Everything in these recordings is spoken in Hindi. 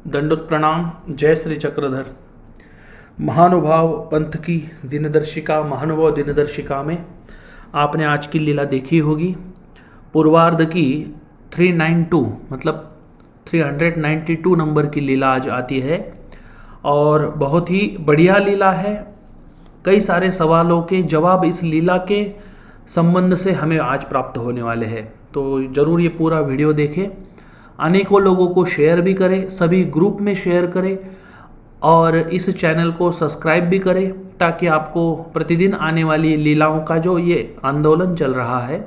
दंडोत प्रणाम। जय श्री चक्रधर। महानुभाव पंथ की दिनदर्शिका, महानुभाव दिनदर्शिका में आपने आज की लीला देखी होगी। पूर्वार्ध की 392 मतलब 392 नंबर की लीला आज आती है और बहुत ही बढ़िया लीला है। कई सारे सवालों के जवाब इस लीला के संबंध से हमें आज प्राप्त होने वाले हैं, तो ज़रूर ये पूरा वीडियो देखें। अनेकों लोगों को शेयर भी करें, सभी ग्रुप में शेयर करें और इस चैनल को सब्सक्राइब भी करें ताकि आपको प्रतिदिन आने वाली लीलाओं का जो ये आंदोलन चल रहा है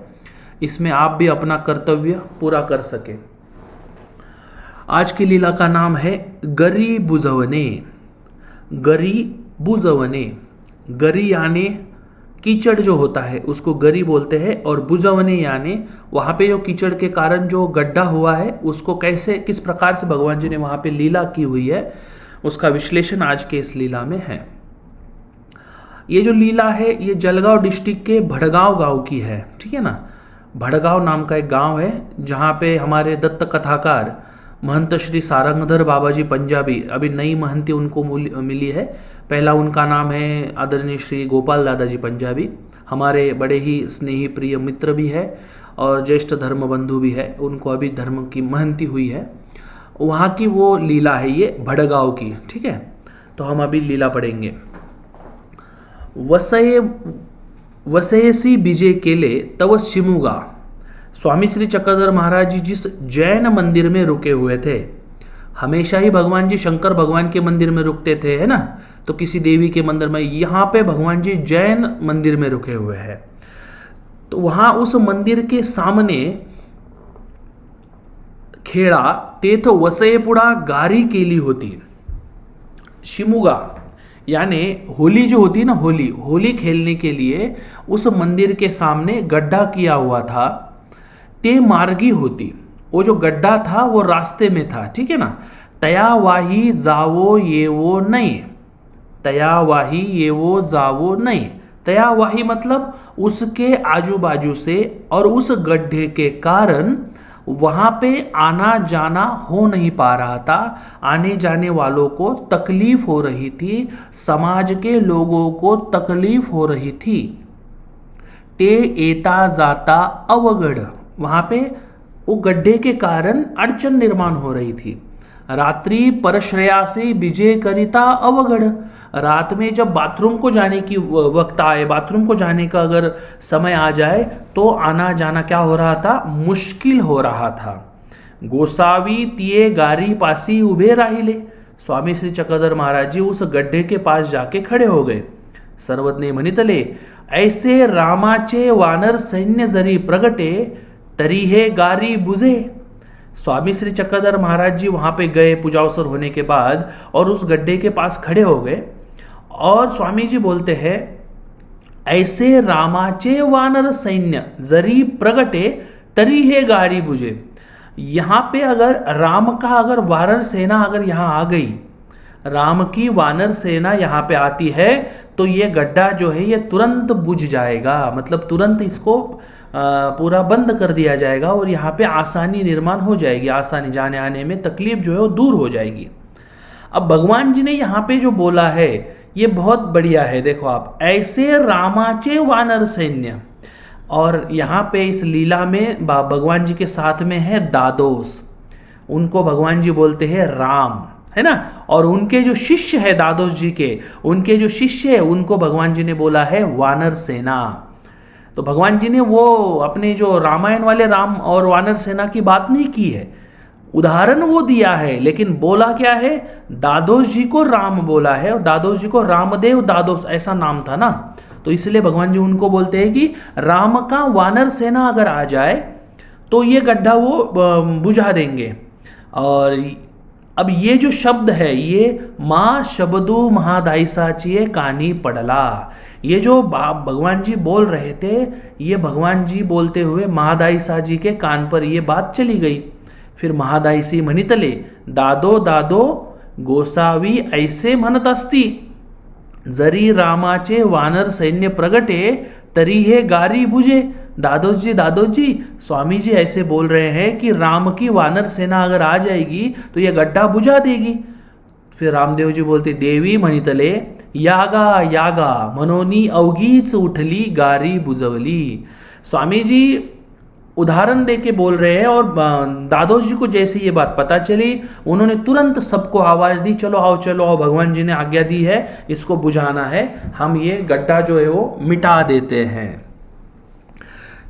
इसमें आप भी अपना कर्तव्य पूरा कर सके। आज की लीला का नाम है गरी बुझवणे। गरी बुझवणे, गरी यानी कीचड़ जो होता है उसको गरी बोलते हैं, और बुझवणे यानी वहाँ पे जो कीचड़ के कारण जो गड्ढा हुआ है उसको कैसे किस प्रकार से भगवान जी ने वहाँ पे लीला की हुई है उसका विश्लेषण आज के इस लीला में है। ये जो लीला है ये जलगांव डिस्ट्रिक्ट के भड़गांव गांव की है, ठीक है ना। भड़गांव नाम का एक गांव है जहाँ पे हमारे दत्त कथाकार महंत श्री सारंगधर बाबा जी पंजाबी, अभी नई महंती उनको मिली है। पहला उनका नाम है आदरणीय श्री गोपाल दादाजी पंजाबी, हमारे बड़े ही स्नेही प्रिय मित्र भी है और ज्येष्ठ धर्म बंधु भी है। उनको अभी धर्म की महंती हुई है, वहाँ की वो लीला है ये भड़गांव की, ठीक है। तो हम अभी लीला पढ़ेंगे। वसयसी बीजे केले तव शिमुगा। स्वामी श्री चक्रधर महाराज जी जिस जैन मंदिर में रुके हुए थे, हमेशा ही भगवान जी शंकर भगवान के मंदिर में रुकते थे, है ना, तो किसी देवी के मंदिर में, यहाँ पे भगवान जी जैन मंदिर में रुके हुए हैं। तो वहाँ उस मंदिर के सामने खेड़ा तेथ वसयपुड़ा गारी केली होती। शिमुगा यानी होली जो होती है ना, होली खेलने के लिए उस मंदिर के सामने गड्ढा किया हुआ था। ते मार्गी होती, वो जो गड्ढा था वो रास्ते में था, ठीक है ना। तया वाही जावो ये वो नहीं, तया वाही ये वो जावो नहीं। तया वाही मतलब उसके आजू बाजू से और उस गड्ढे के कारण वहाँ पे आना जाना हो नहीं पा रहा था। आने जाने वालों को तकलीफ हो रही थी, समाज के लोगों को तकलीफ हो रही थी। ते एता जाता अवगढ़, वहाँ पे वो गड्ढे के कारण अड़चन निर्माण हो रही थी। रात्रि परश्रया से विजय करिता अवगढ़, रात में जब बाथरूम को जाने की वक्त आए, बाथरूम को जाने का अगर समय आ जाए तो आना जाना क्या हो रहा था, मुश्किल हो रहा था। गोसावी तिये गारी पासी उभे राहिले, स्वामी श्री चक्रधर महाराज जी उस गड्ढे के पास जाके खड़े हो गए। सर्वज्ञ म्हणितले ऐसे रामाचे वानर सैन्य जरी प्रगटे तरी हे गारी बुझे। स्वामी श्री चक्रधर महाराज जी वहाँ पे गए पूजा अवसर होने के बाद और उस गड्ढे के पास खड़े हो गए और स्वामी जी बोलते हैं ऐसे रामाचे वानर सैन्य जरी प्रगटे तरी हे गारी बुझे। यहाँ पे अगर राम का अगर वानर सेना अगर यहाँ आ गई, राम की वानर सेना यहाँ पे आती है तो ये गड्ढा जो है ये तुरंत बुझ जाएगा, मतलब तुरंत इसको पूरा बंद कर दिया जाएगा और यहाँ पे आसानी निर्माण हो जाएगी, आसानी जाने आने में तकलीफ जो है वो दूर हो जाएगी। अब भगवान जी ने यहाँ पे जो बोला है ये बहुत बढ़िया है। देखो आप, ऐसे रामाचे वानर सैन्य, और यहाँ पे इस लीला में भगवान जी के साथ में है दादोस, उनको भगवान जी बोलते हैं राम, है ना। और उनके जो शिष्य है दादोस जी के, उनके जो शिष्य है उनको भगवान जी ने बोला है वानर सेना। तो भगवान जी ने वो अपने जो रामायण वाले राम और वानर सेना की बात नहीं की है, उदाहरण वो दिया है, लेकिन बोला क्या है, दादोस जी को राम बोला है और दादोस जी को रामदेव दादोस ऐसा नाम था ना, तो इसलिए भगवान जी उनको बोलते हैं कि राम का वानर सेना अगर आ जाए तो ये गड्ढा वो बुझा देंगे। और अब ये जो शब्द है ये माँ शब्दू महादायसाचिये कानी पड़ला, ये जो भगवान जी बोल रहे थे ये भगवान जी बोलते हुए महादायसा जी के कान पर ये बात चली गई। फिर महादायसी म्हणितले दादो दादो गोसावी ऐसे म्हणत असती, जरी रामाचे वानर सैन्य प्रगटे तरी हे गारी बुझे। दादोजी स्वामी जी ऐसे बोल रहे हैं कि राम की वानर सेना अगर आ जाएगी तो यह गड्ढा बुझा देगी। फिर रामदेव जी बोलते, देवी म्हणितले यागा यागा मनोनी अवघीच उठली गारी बुजवली। स्वामी जी उदाहरण दे के बोल रहे हैं, और दादोजी को जैसे ये बात पता चली उन्होंने तुरंत सबको आवाज दी, चलो आओ, भगवान जी ने आज्ञा दी है, इसको बुझाना है, हम ये गड्ढा जो है वो मिटा देते हैं।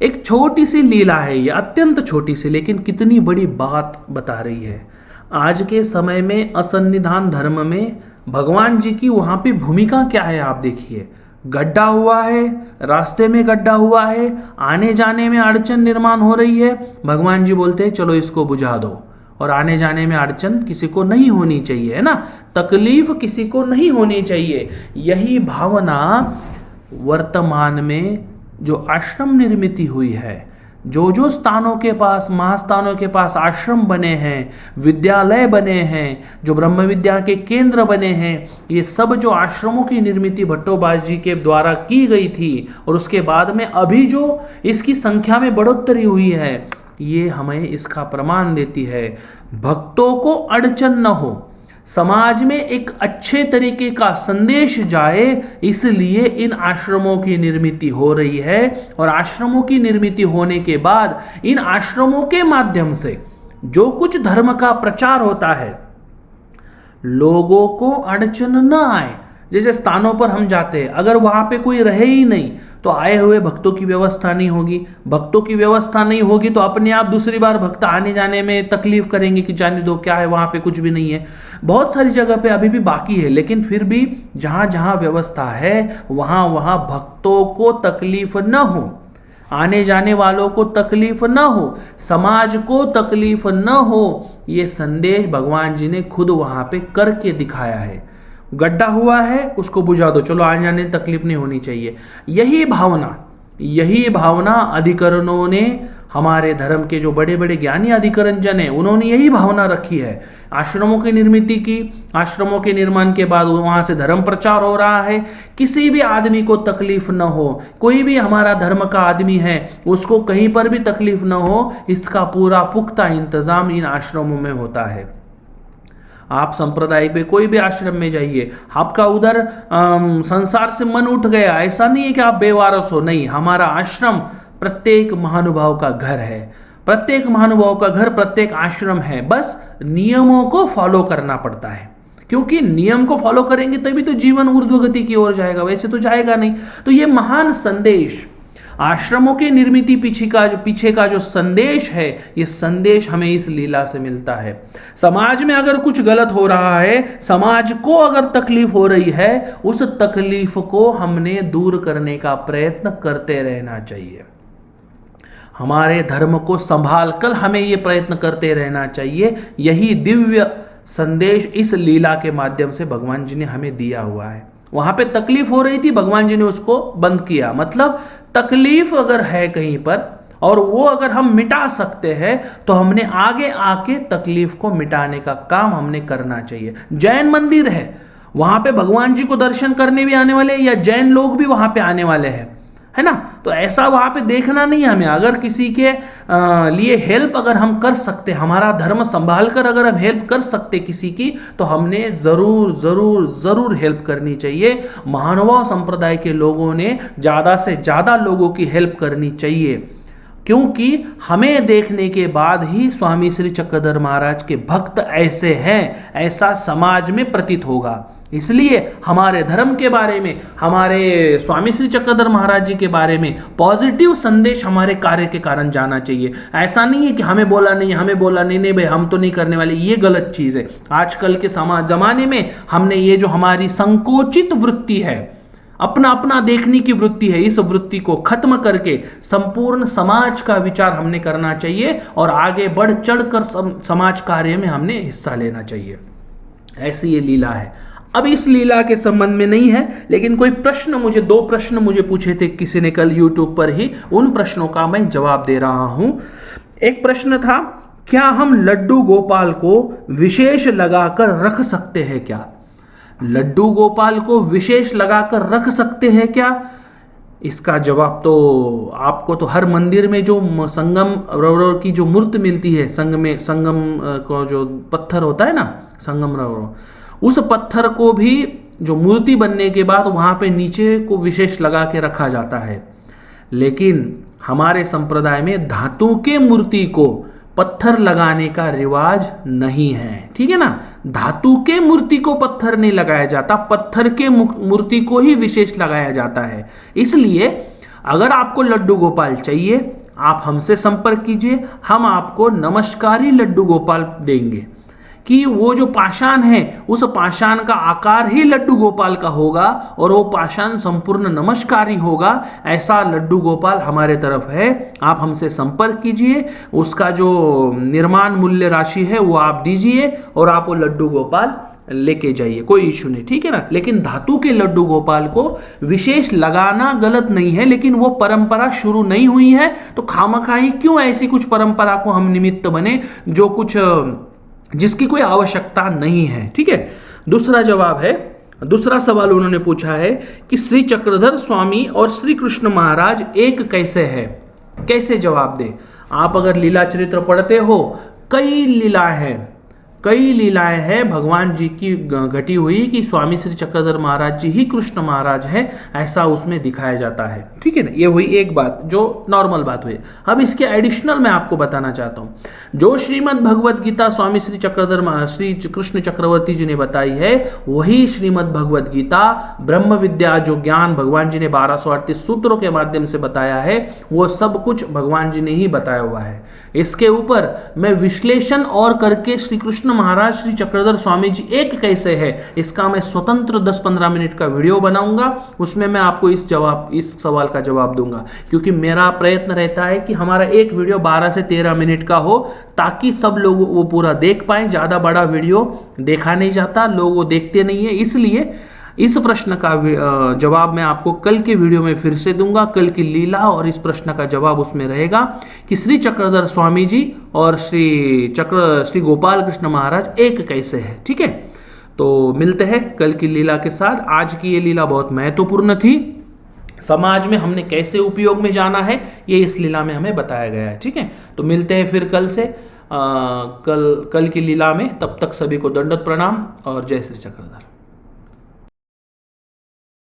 एक छोटी सी लीला है ये, अत्यंत छोटी सी, लेकिन कितनी बड़ी बात बता रही है। आज के समय में असन्निधान धर्म में भगवान जी की वहां पे भूमिका क्या है आप देखिए। गड्ढा हुआ है, रास्ते में गड्ढा हुआ है, आने जाने में अड़चन निर्माण हो रही है, भगवान जी बोलते हैं चलो इसको बुझा दो। और आने जाने में अड़चन किसी को नहीं होनी चाहिए, है ना, तकलीफ किसी को नहीं होनी चाहिए। यही भावना वर्तमान में जो आश्रम निर्मित हुई है, जो स्थानों के पास, महास्थानों के पास आश्रम बने हैं, विद्यालय बने हैं, जो ब्रह्म विद्या के केंद्र बने हैं, ये सब जो आश्रमों की निर्मित भट्टोबाज जी के द्वारा की गई थी और उसके बाद में अभी जो इसकी संख्या में बढ़ोतरी हुई है, ये हमें इसका प्रमाण देती है। भक्तों को अड़चन न हो, समाज में एक अच्छे तरीके का संदेश जाए, इसलिए इन आश्रमों की निर्मित हो रही है। और आश्रमों की निर्मित होने के बाद इन आश्रमों के माध्यम से जो कुछ धर्म का प्रचार होता है, लोगों को अड़चन न आए। जैसे स्थानों पर हम जाते हैं, अगर वहां पे कोई रहे ही नहीं तो आए हुए भक्तों की व्यवस्था नहीं होगी, भक्तों की व्यवस्था नहीं होगी तो अपने आप दूसरी बार भक्त आने जाने में तकलीफ करेंगे कि जाने दो, क्या है वहां पे, कुछ भी नहीं है। बहुत सारी जगह पे अभी भी बाकी है, लेकिन फिर भी जहां जहां व्यवस्था है वहां वहां भक्तों को तकलीफ न हो, आने जाने वालों को तकलीफ न हो, समाज को तकलीफ न हो, ये संदेश भगवान जी ने खुद वहां पे करके दिखाया है। गड्ढा हुआ है उसको बुझा दो, चलो आने जाने तकलीफ नहीं होनी चाहिए। यही भावना अधिकरणों ने, हमारे धर्म के जो बड़े बड़े ज्ञानी अधिकरण जन है, उन्होंने यही भावना रखी है। आश्रमों की निर्मित की, आश्रमों के निर्माण के बाद वहां से धर्म प्रचार हो रहा है, किसी भी आदमी को तकलीफ न हो, कोई भी हमारा धर्म का आदमी है उसको कहीं पर भी तकलीफ न हो, इसका पूरा पुख्ता इंतजाम इन आश्रमों में होता है। आप संप्रदाय पे कोई भी आश्रम में जाइए, आपका उधर संसार से मन उठ गया, ऐसा नहीं है कि आप बेवारस हो, नहीं, हमारा आश्रम प्रत्येक महानुभाव का घर है, प्रत्येक महानुभाव का घर प्रत्येक आश्रम है। बस नियमों को फॉलो करना पड़ता है, क्योंकि नियम को फॉलो करेंगे तभी तो जीवन ऊर्ध्वगति की ओर जाएगा, वैसे तो जाएगा नहीं। तो ये महान संदेश, आश्रमों की निर्मित पीछे का जो संदेश है, ये संदेश हमें इस लीला से मिलता है। समाज में अगर कुछ गलत हो रहा है, समाज को अगर तकलीफ हो रही है, उस तकलीफ को हमने दूर करने का प्रयत्न करते रहना चाहिए। हमारे धर्म को संभाल कर हमें ये प्रयत्न करते रहना चाहिए। यही दिव्य संदेश इस लीला के माध्यम से भगवान जी ने हमें दिया हुआ है। वहां पे तकलीफ हो रही थी, भगवान जी ने उसको बंद किया। मतलब तकलीफ अगर है कहीं पर और वो अगर हम मिटा सकते हैं तो हमने आगे आके तकलीफ को मिटाने का काम हमने करना चाहिए। जैन मंदिर है, वहां पे भगवान जी को दर्शन करने भी आने वाले, या जैन लोग भी वहां पे आने वाले हैं, है ना। तो ऐसा वहां पे देखना नहीं है हमें। अगर किसी के लिए हेल्प अगर हम कर सकते, हमारा धर्म संभाल कर अगर हम हेल्प कर सकते किसी की, तो हमने जरूर जरूर जरूर हेल्प करनी चाहिए। महानुभाव संप्रदाय के लोगों ने ज्यादा से ज्यादा लोगों की हेल्प करनी चाहिए, क्योंकि हमें देखने के बाद ही स्वामी श्री चक्रधर महाराज के भक्त ऐसे हैं, ऐसा समाज में प्रतीत होगा। इसलिए हमारे धर्म के बारे में, हमारे स्वामी श्री चक्रधर महाराज जी के बारे में पॉजिटिव संदेश हमारे कार्य के कारण जाना चाहिए। ऐसा नहीं है कि हमें बोला नहीं भाई हम तो नहीं करने वाले, ये गलत चीज है। आजकल के जमाने में हमने ये जो हमारी संकोचित वृत्ति है, अपना अपना देखने की वृत्ति है, इस वृत्ति को खत्म करके संपूर्ण समाज का विचार हमने करना चाहिए और आगे बढ़ चढ़कर समाज कार्य में हमने हिस्सा लेना चाहिए। ऐसी ये लीला है। अब इस लीला के संबंध में नहीं है, लेकिन कोई दो प्रश्न मुझे पूछे थे किसी ने कल YouTube पर ही, उन प्रश्नों का मैं जवाब दे रहा हूं। एक प्रश्न था, क्या हम लड्डू गोपाल को विशेष लगाकर रख सकते हैं क्या? लड्डू गोपाल को विशेष लगाकर रख सकते हैं क्या? इसका जवाब तो आपको तो हर मंदिर में जो संगम रवर की जो मूर्ति मिलती है, संगम को जो पत्थर होता है ना, संगम रवर, उस पत्थर को भी जो मूर्ति बनने के बाद वहाँ पे नीचे को विशेष लगा के रखा जाता है। लेकिन हमारे संप्रदाय में धातु के मूर्ति को पत्थर लगाने का रिवाज नहीं है, ठीक है ना। धातु के मूर्ति को पत्थर नहीं लगाया जाता, पत्थर के मूर्ति को ही विशेष लगाया जाता है। इसलिए अगर आपको लड्डू गोपाल चाहिए, आप हमसे संपर्क कीजिए, हम आपको नमस्कारी लड्डू गोपाल देंगे कि वो जो पाषाण है उस पाषाण का आकार ही लड्डू गोपाल का होगा और वो पाषाण संपूर्ण नमस्कारी होगा। ऐसा लड्डू गोपाल हमारे तरफ है, आप हमसे संपर्क कीजिए, उसका जो निर्माण मूल्य राशि है वो आप दीजिए और आप वो लड्डू गोपाल लेके जाइए, कोई इशू नहीं, ठीक है ना। लेकिन धातु के लड्डू गोपाल को विशेष लगाना गलत नहीं है, लेकिन वो परंपरा शुरू नहीं हुई है, तो खामखाई क्यों ऐसी कुछ परंपरा को हम निमित्त बने जो कुछ जिसकी कोई आवश्यकता नहीं है, ठीक है। दूसरा जवाब है, दूसरा सवाल उन्होंने पूछा है कि श्री चक्रधर स्वामी और श्री कृष्ण महाराज एक कैसे है, कैसे जवाब दे। आप अगर लीला चरित्र पढ़ते हो, कई लीलाएं हैं भगवान जी की घटी हुई कि स्वामी श्री चक्रधर महाराज जी ही कृष्ण महाराज है, ऐसा उसमें दिखाया जाता है, ठीक है ना। ये हुई एक बात जो नॉर्मल बात हुई। अब इसके एडिशनल मैं आपको बताना चाहता हूँ, जो श्रीमद् भगवद गीता स्वामी श्री कृष्ण चक्रवर्ती जी ने बताई है, वही श्रीमद् भगवद गीता ब्रह्म विद्या जो ज्ञान भगवान जी ने 1238 सूत्रों के माध्यम से बताया है, वो सब कुछ भगवान जी ने ही बताया हुआ है। इसके ऊपर मैं विश्लेषण और करके श्री कृष्ण महाराज श्री चक्रधर स्वामी जी एक कैसे है, इसका मैं स्वतंत्र 10-15 मिनट का वीडियो बनाऊंगा, उसमें मैं आपको इस सवाल का जवाब दूंगा। क्योंकि मेरा प्रयत्न रहता है कि हमारा एक वीडियो 12 से 13 मिनट का हो, ताकि सब लोग वो पूरा देख पाएं। ज़्यादा बड़ा वीडियो देखा नहीं जाता, लोग वो देखते नहीं है, इसलिए इस प्रश्न का जवाब मैं आपको कल के वीडियो में फिर से दूंगा। कल की लीला और इस प्रश्न का जवाब उसमें रहेगा कि श्री चक्रधर स्वामी जी और श्री गोपाल कृष्ण महाराज एक कैसे है, ठीक है। तो मिलते हैं कल की लीला के साथ। आज की ये लीला बहुत महत्वपूर्ण थी, समाज में हमने कैसे उपयोग में जाना है ये इस लीला में हमें बताया गया है, ठीक है। तो मिलते हैं फिर कल से कल की लीला में। तब तक सभी को दंडवत प्रणाम और जय श्री चक्रधर।